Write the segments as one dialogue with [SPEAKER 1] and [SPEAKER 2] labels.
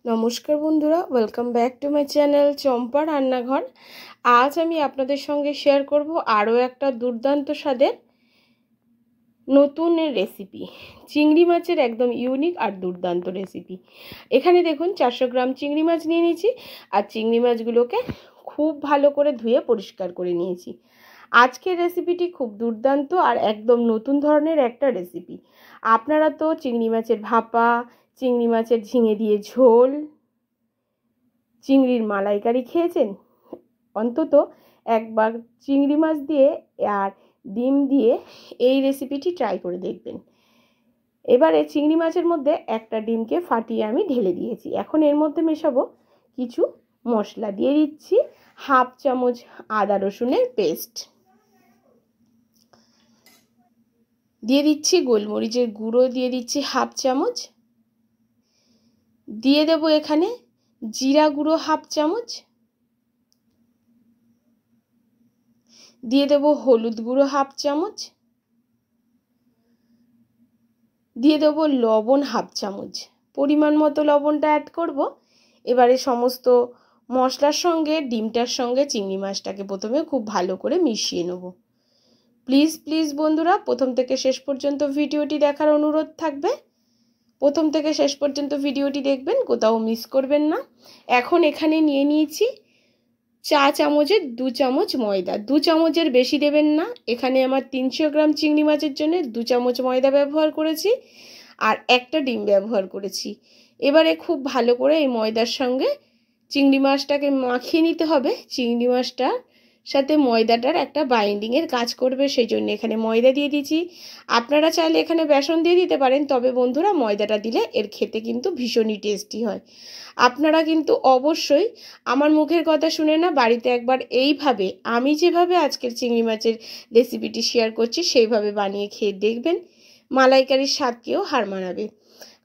[SPEAKER 1] নমস্কার বন্ধুরা, welcome back to my channel Champa রান্নাঘর। আজ আমি আপনাদের সঙ্গে শেয়ার করব আরও একটা দুর্দান্ত স্বাদের নতুন রেসিপি, চিংড়ি মাছের একদম ইউনিক আর দুর্দান্ত রেসিপি। এখানে দেখুন 400 গ্রাম চিংড়ি মাছ নিয়ে নিয়েছি, আর চিংড়ি মাছগুলোকে খুব ভালো করে ধুয়ে পরিষ্কার করে নিয়েছি। আজকের রেসিপিটি খুব দুর্দান্ত আর একদম নতুন ধরনের একটা রেসিপি। আপনারা তো চিংড়ি মাছের ভাপা, চিংড়ি মাছের ঝিঙে দিয়ে ঝোল, চিংড়ির মালাইকারি খেয়েছেন। অন্তত একবার চিংড়ি মাছ দিয়ে আর ডিম দিয়ে এই রেসিপিটি ট্রাই করে দেখবেন। এবারে চিংড়ি মাছের মধ্যে একটা ডিমকে ফাটিয়ে আমি ঢেলে দিয়েছি। এখন এর মধ্যে মেশাবো কিছু মশলা। দিয়ে দিচ্ছি হাফ চামচ আদা রসুনের পেস্ট, দিয়ে দিচ্ছি গোলমরিচের গুঁড়ো, দিয়ে দিচ্ছি হাফ চামচ, দিয়ে দেব এখানে জিরা গুঁড়ো হাফ চামচ, দিয়ে দেব হলুদ গুঁড়ো হাফ চামচ, দিয়ে দেবো লবণ হাফ চামচ। পরিমাণ মতো লবণটা অ্যাড করব। এবারে সমস্ত মশলার সঙ্গে ডিমটার সঙ্গে চিংড়ি মাছটাকে প্রথমে খুব ভালো করে মিশিয়ে নেব। প্লিজ বন্ধুরা, প্রথম থেকে শেষ পর্যন্ত ভিডিওটি দেখার অনুরোধ থাকবে। প্রথম থেকে শেষ পর্যন্ত ভিডিওটি দেখবেন, কোথাও মিস করবেন না। এখন এখানে নিয়ে নিয়েছি চা চামচের 2 চামচ ময়দা। 2 চামচের বেশি দেবেন না। এখানে আমার 300 গ্রাম চিংড়ি মাছের জন্য 2 চামচ ময়দা ব্যবহার করেছি আর একটা ডিম ব্যবহার করেছি। এবারে খুব ভালো করে এই ময়দার সঙ্গে চিংড়ি মাছটাকে মাখিয়ে নিতে হবে। চিংড়ি মাছটার সাথে ময়দাটার একটা বাইন্ডিংয়ের কাজ করবে, সেই জন্য এখানে ময়দা দিয়ে দিয়েছি। আপনারা চাইলে এখানে বেসন দিয়ে দিতে পারেন, তবে বন্ধুরা ময়দাটা দিলে এর খেতে কিন্তু ভীষণই টেস্টি হয়। আপনারা কিন্তু অবশ্যই আমার মুখের কথা শুনে না, বাড়িতে একবার এইভাবে আমি যেভাবে আজকের চিংড়ি মাছের রেসিপিটি শেয়ার করছি সেইভাবে বানিয়ে খেয়ে দেখবেন, মালাইকারির স্বাদকেও হার মানাবে।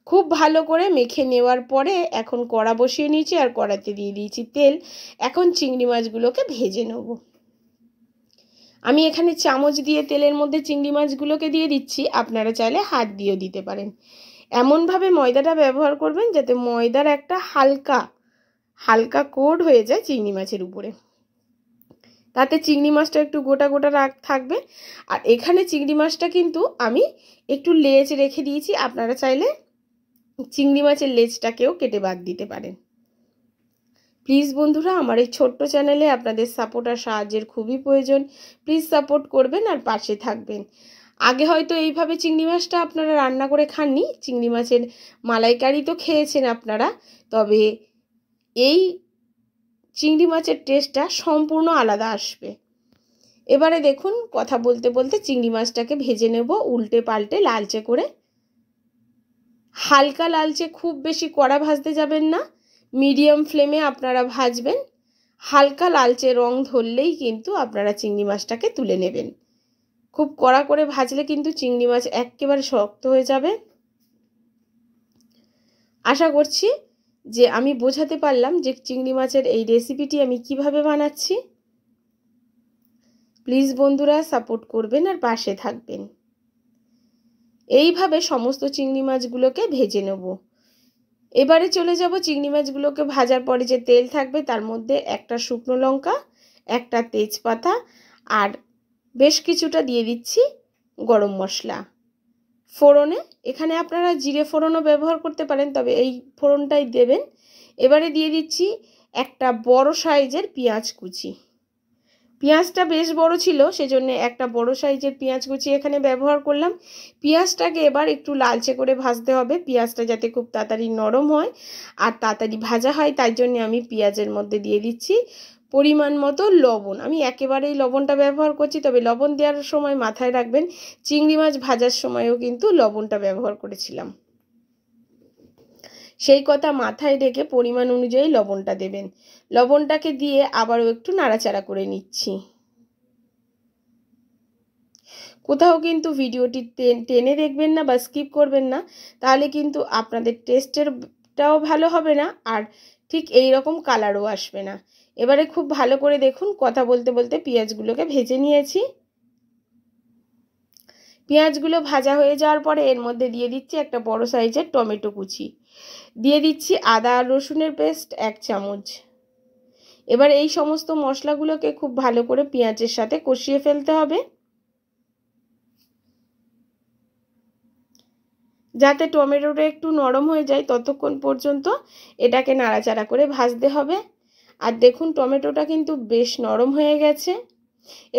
[SPEAKER 1] খুব ভালো করে মেখে নেওয়ার পরে এখন কড়া বসিয়ে নিয়েছি আর কড়াতে দিয়ে দিয়েছি তেল। এখন চিংড়ি মাছগুলোকে ভেজে নেব। আমি এখানে চামচ দিয়ে তেলের মধ্যে চিংড়ি মাছগুলোকে দিয়ে দিচ্ছি, আপনারা চাইলে হাত দিয়েও দিতে পারেন। এমনভাবে ময়দাটা ব্যবহার করবেন যাতে ময়দার একটা হালকা কোট হয়ে যায় চিংড়ি মাছের উপরে, তাতে চিংড়ি মাছটা একটু গোটা গোটা থাকবে। আর এখানে চিংড়ি মাছটা কিন্তু আমি একটু লেজ রেখে দিয়েছি, আপনারা চাইলে চিংড়ি মাছের লেজটাকেও কেটে বাদ দিতে পারেন। প্লিজ বন্ধুরা, আমার এই ছোট্ট চ্যানেলে আপনাদের সাপোর্ট আর সাহায্যের খুবই প্রয়োজন। প্লিজ সাপোর্ট করবেন আর পাশে থাকবেন। আগে হয়তো এইভাবে চিংড়ি মাছটা আপনারা রান্না করে খাননি, চিংড়ি মাছের মালাইকারি তো খেয়েছেন আপনারা, তবে এই চিংড়ি মাছের টেস্টটা সম্পূর্ণ আলাদা আসবে। এবারে দেখুন, কথা বলতে বলতে চিংড়ি মাছটাকে ভেজে নেব উল্টে পাল্টে লালচে করে। হালকা লালচে, খুব বেশি কড়া ভাজতে যাবেন না, মিডিয়াম ফ্লেমে আপনারা ভাজবেন। হালকা লালচে রং ধরলেই কিন্তু আপনারা চিংড়ি মাছটাকে তুলে নেবেন। খুব কড়া করে ভাজলে কিন্তু চিংড়ি মাছ একেবারে শক্ত হয়ে যাবে। আশা করছি যে আমি বোঝাতে পারলাম যে চিংড়ি মাছের এই রেসিপিটি আমি কিভাবে বানাচ্ছি। প্লিজ বন্ধুরা সাপোর্ট করবেন আর পাশে থাকবেন। এইভাবে সমস্ত চিংড়ি মাছগুলোকে ভেজে নেব। এবারে চলে যাব চিংড়ি মাছগুলোকে ভাজার পরে যে তেল থাকবে তার মধ্যে একটা শুকনো লঙ্কা, একটা তেজপাতা আর বেশ কিছুটা দিয়ে দিচ্ছি গরম মশলা ফোড়নে। এখানে আপনারা জিরে ফোড়নও ব্যবহার করতে পারেন, তবে এই ফোড়নটাই দেবেন। এবারে দিয়ে দিচ্ছি একটা বড় সাইজের পেঁয়াজ কুচি। পেঁয়াজটা বেশ বড় ছিল, সেজন্য একটা বড় সাইজের পেঁয়াজ কুচি এখানে ব্যবহার করলাম। পেঁয়াজটাকে এবার একটু লালচে করে ভাজতে হবে, পেঁয়াজটা যাতে খুব তাড়াতাড়ি নরম হয় আর তাড়াতাড়ি ভাজা হয়, তাই জন্য আমি পেঁয়াজের মধ্যে দিয়ে দিচ্ছি পরিমাণ মতো লবণ। আমি একেবারেই লবণটা ব্যবহার করছি, তবে লবণ দেওয়ার সময় মাথায় রাখবেন চিংড়ি মাছ ভাজার সময়ও কিন্তু লবণটা ব্যবহার করেছিলাম, সেই কথা মাথায় রেখে পরিমাণ অনুযায়ী লবণটা দেবেন। লবণটাকে দিয়ে আবারও একটু নাড়াচাড়া করে নিচ্ছি। কোথাও কিন্তু ভিডিওটি টেনে দেখবেন না বা স্কিপ করবেন না, তাহলে কিন্তু আপনাদের টেস্টেরটাও ভালো হবে না আর ঠিক এই রকম কালারও আসবে না। এবারে খুব ভালো করে দেখুন, কথা বলতে বলতে পেঁয়াজগুলোকে ভেজে নিয়েছি। পেঁয়াজগুলো ভাজা হয়ে যাওয়ার পরে এর মধ্যে দিয়ে দিচ্ছি একটা বড় সাইজের টমেটো কুচি। দিয়ে দিচ্ছি আদা আর রসুনের পেস্ট 1 চামচ। এবার এই সমস্ত মশলাগুলোকে খুব ভালো করে পেঁয়াজের সাথে কষিয়ে ফেলতে হবে, যাতে টমেটোটা একটু নরম হয়ে যায় ততক্ষণ পর্যন্ত এটাকে নাড়াচাড়া করে ভাজতে হবে। আর দেখুন টমেটোটা কিন্তু বেশ নরম হয়ে গেছে।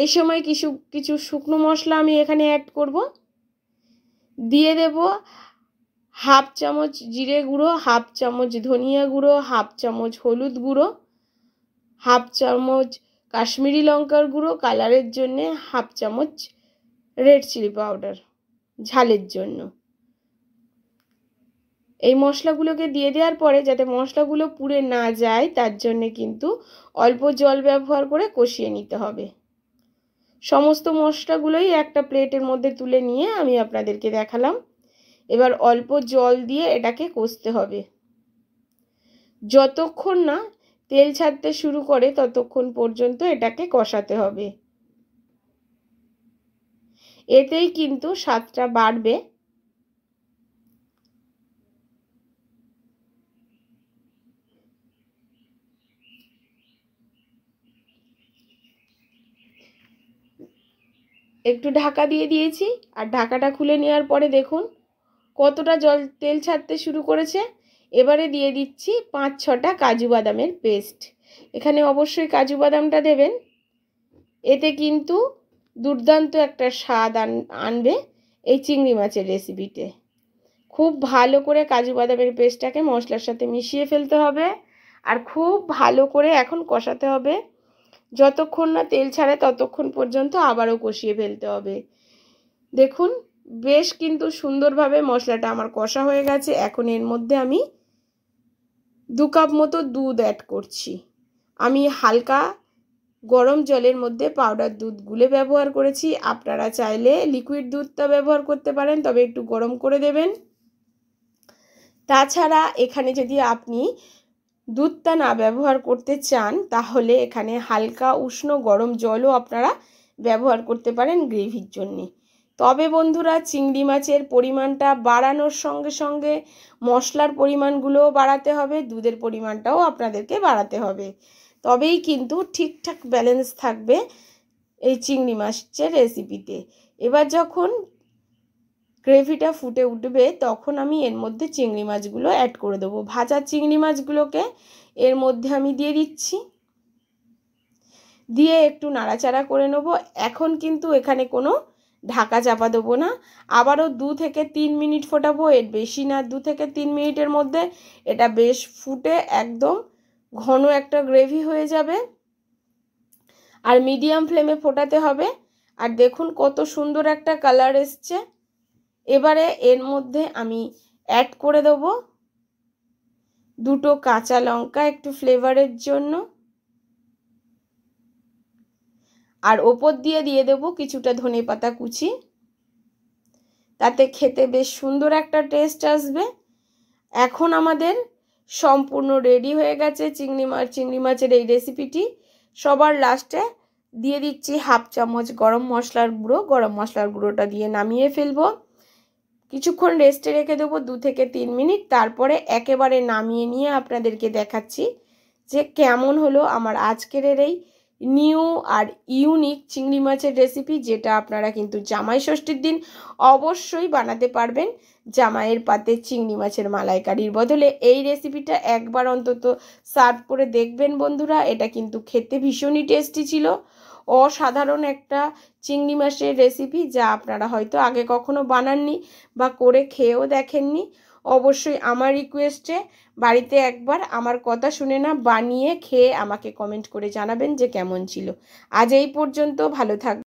[SPEAKER 1] এই সময় কিছু কিছু শুকনো মশলা আমি এখানে অ্যাড করব। দিয়ে দেব 1/2 চামচ জিরে গুঁড়ো, 1/2 চামচ ধনিয়া গুঁড়ো, 1/2 চামচ হলুদ গুঁড়ো, 1/2 চামচ কাশ্মীরি লঙ্কার গুঁড়ো কালারের জন্য, 1/2 চামচ রেড চিলি পাউডার ঝালের জন্য। এই মশলাগুলোকে দিয়ে দেওয়ার পরে যাতে মশলাগুলো পুড়ে না যায় তার জন্য কিন্তু অল্প জল ব্যবহার করে কষিয়ে নিতে হবে। সমস্ত মশলাগুলোই একটা প্লেটের মধ্যে তুলে নিয়ে আমি আপনাদেরকে দেখালাম। এবার অল্প জল দিয়ে এটাকে কষতে হবে। যতক্ষণ না তেল ছাড়তে শুরু করে ততক্ষণ পর্যন্ত এটাকে কষাতে হবে। এতেই কিন্তু স্বাদটা বাড়বে। একটু ঢাকা দিয়ে দিয়েছি, আর ঢাকাটা খুলে নেওয়ার পরে দেখুন কতটা তেল ছাড়তে শুরু করেছে। এবারে দিয়ে দিচ্ছি 5-6টা কাজু বাদামের পেস্ট। এখানে অবশ্যই কাজু বাদামটা দেবেন, এতে কিন্তু দুর্দান্ত একটা স্বাদ আনবে এই চিংড়ি মাছের রেসিপিতে। খুব ভালো করে কাজু বাদামের পেস্টটাকে মশলার সাথে মিশিয়ে ফেলতে হবে, আর খুব ভালো করে এখন কষাতে হবে। যতক্ষণ না তেল ছাড়ে ততক্ষণ পর্যন্ত আবারও কষিয়ে ফেলতে হবে। দেখুন বেশ কিন্তু সুন্দরভাবে মশলাটা আমার কষা হয়ে গেছে। এখন এর মধ্যে আমি 2 কাপ মতো দুধ অ্যাড করছি। আমি হালকা গরম জলের মধ্যে পাউডার দুধ গুলে ব্যবহার করেছি। আপনারা চাইলে লিকুইড দুধটা ব্যবহার করতে পারেন, তবে একটু গরম করে দেবেন। তাছাড়া এখানে যদি আপনি দুধটা না ব্যবহার করতে চান তাহলে এখানে হালকা উষ্ণ গরম জলও আপনারা ব্যবহার করতে পারেন গ্রেভির জন্যে। তবে বন্ধুরা চিংড়ি মাছের পরিমাণটা বাড়ানোর সঙ্গে সঙ্গে মশলার পরিমাণগুলোও বাড়াতে হবে, দুধের পরিমাণটাও আপনাদেরকে বাড়াতে হবে। তবেই কিন্তু ঠিকঠাক ব্যালেন্স থাকবে এই চিংড়ি মাছের রেসিপিতে। এবার যখন গ্রেভিটা ফুটে উঠবে তখন আমি এর মধ্যে চিংড়ি মাছগুলো অ্যাড করে দেবো। ভাজা চিংড়ি মাছগুলোকে এর মধ্যে আমি দিয়ে দিচ্ছি, দিয়ে একটু নাড়াচাড়া করে নেব। এখন কিন্তু এখানে কোনো ঢাকা চাপা দেবো না, আবারও 2 থেকে 3 মিনিট ফোটাবো, এর বেশি না। 2 থেকে 3 মিনিটের মধ্যে এটা বেশ ফুটে একদম ঘন একটা গ্রেভি হয়ে যাবে। আর মিডিয়াম ফ্লেমে ফোটাতে হবে। আর দেখুন কত সুন্দর একটা কালার এসছে। এবারে এর মধ্যে আমি অ্যাড করে দেবো 2টো কাঁচা লঙ্কা একটু ফ্লেভারের জন্য, আর ওপর দিয়ে দেবো কিছুটা ধনেপাতা কুচি। তাতে খেতে বেশ সুন্দর একটা টেস্ট আসবে। এখন আমাদের সম্পূর্ণ রেডি হয়ে গেছে চিংড়ি মাছের এই রেসিপিটি। সবার লাস্টে দিয়ে দিচ্ছি 1/2 চামচ গরম মশলার গুঁড়ো। গরম মশলার গুঁড়োটা দিয়ে নামিয়ে ফেলবো। কিছুক্ষণ রেস্টে রেখে দেবো 2 থেকে 3 মিনিট। তারপরে একেবারে নামিয়ে নিয়ে আপনাদেরকে দেখাচ্ছি যে কেমন হলো আমার আজকের এই নিউ আর ইউনিক চিংড়ি মাছের রেসিপি, যেটা আপনারা কিন্তু জামাই ষষ্ঠীর দিন অবশ্যই বানাতে পারবেন। জামাইয়ের পাতে চিংড়ি মাছের মালাইকারির বদলে এই রেসিপিটা একবার অন্তত সার্ভ করে দেখবেন বন্ধুরা। এটা কিন্তু খেতে ভীষণই টেস্টি ছিল। অসাধারণ একটা চিংড়ি মাছের রেসিপি, যা আপনারা হয়তো আগে কখনো বানাননি বা করে খেয়েও দেখেননি। অবশ্যই আমার রিকোয়েস্টে বাড়িতে একবার আমার কথা শুনে না বানিয়ে খেয়ে আমাকে কমেন্ট করে জানাবেন যে কেমন ছিল। আজ এই পর্যন্ত, ভালো থাকবেন।